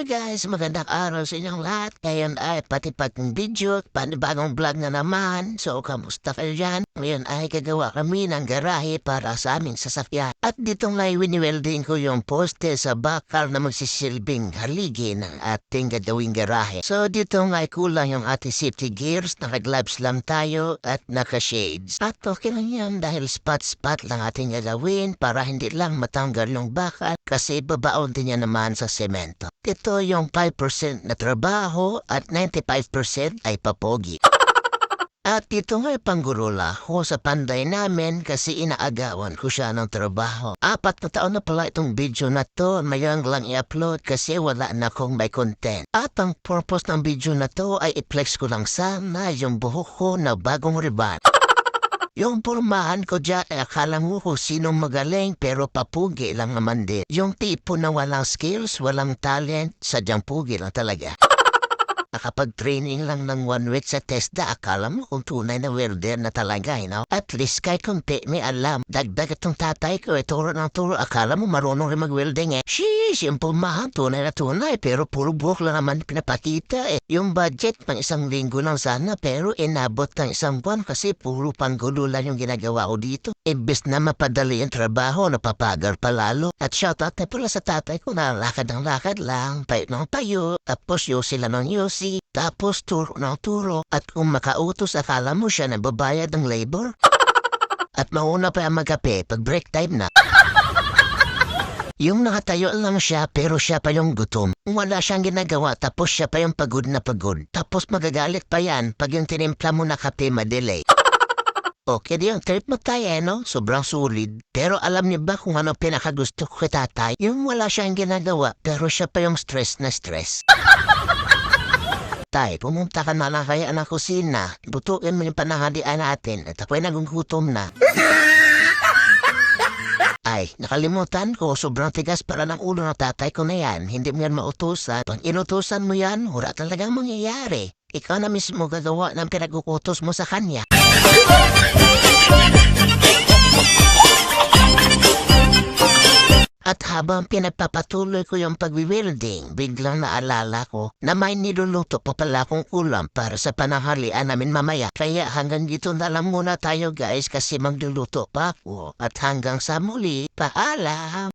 Hello guys, magandang araw sa inyong lahat. Ngayon ay pati pagong video, panibagong vlog na naman. So, kamusta kayo dyan? Ngayon ay gagawa kami ng garahe para sa aming sasakyan. At dito nga wini-welding ko yung poste sa bakal na magsisilbing haligi ng ating gagawing garahe. So, dito nga ay kulang yung ating safety gears, naka-gloves lang tayo at naka-shades. At okay lang yan dahil spot-spot lang ating gagawin para hindi lang matanggal yung bakal kasi babaon din yan naman sa semento. Ito yung 5% na trabaho at 95% ay papogi. At dito nga'y panggurula ko sa panday namin kasi inaagawan ko siya ng trabaho. 4 na taon na pala itong video na to, mayroong lang i-upload kasi wala na akong may content. At ang purpose ng video na to ay i-flex ko lang sana yung buhok ko na bagong ribbon. Yung pormahan ko dyan ay akala mo kung sinong magaling pero papugi lang naman din. Yung tipo na walang skills, walang talent, sadyang pugi lang talaga. Nakapag-training lang ng 1 week sa TESDA, akala mo kung tunay na welder na talaga, At least kahit kunti may alam. Dagdag itong tatay ko, turo ng turo, akala mo marunong rin mag-welding Sheesh, yung pumahan, tunay na tunay, pero puro buhok lang naman pinapakita Yung budget, pang 1 linggo lang sana, pero inabot ng 1 buwan kasi puro panggulo lang yung ginagawa ko dito. Imbes na mapadali yung trabaho, napapagal pa lalo. At shoutout na pala sa tatay ko na lakad ng lakad lang, payo ng payo, tapos sila ng yosi, tapos turo ng turo. At kung makautos, akala mo siya nababayad ng labor? At mauna pa ang magkape pag break time na. Yung nakatayo lang siya pero siya pa yung gutom. Wala siyang ginagawa tapos siya pa yung pagod na pagod. Tapos magagalit pa yan pag yung tinimpla mo na kape madelay. Okay di yung trip mo tayo no? Sobrang solid. Pero alam niyo ba kung ano pinakagusto ko kay tatay? Yung wala siyang ginagawa pero siya pa yung stress na stress. Tay, pumunta ka na lang kaya ng kusina. Butuin mo yung panahalian natin at ako'y nagugutom na. Ay, nakalimutan ko, sobrang tigas para ng ulo ng tatay ko na yan. Hindi mo yan mautusan. Pag inutusan mo yan, wala talagang mangyayari. Ikaw na mismo gagawa ng pinagukutos mo sa kanya. At habang pinagpapatuloy ko yung pag-welding, biglang naalala ko na may niluluto pa pala akong ulam para sa pananghalian namin mamaya. Kaya hanggang dito na lang muna tayo guys kasi magluluto pa ako. At hanggang sa muli, paalam!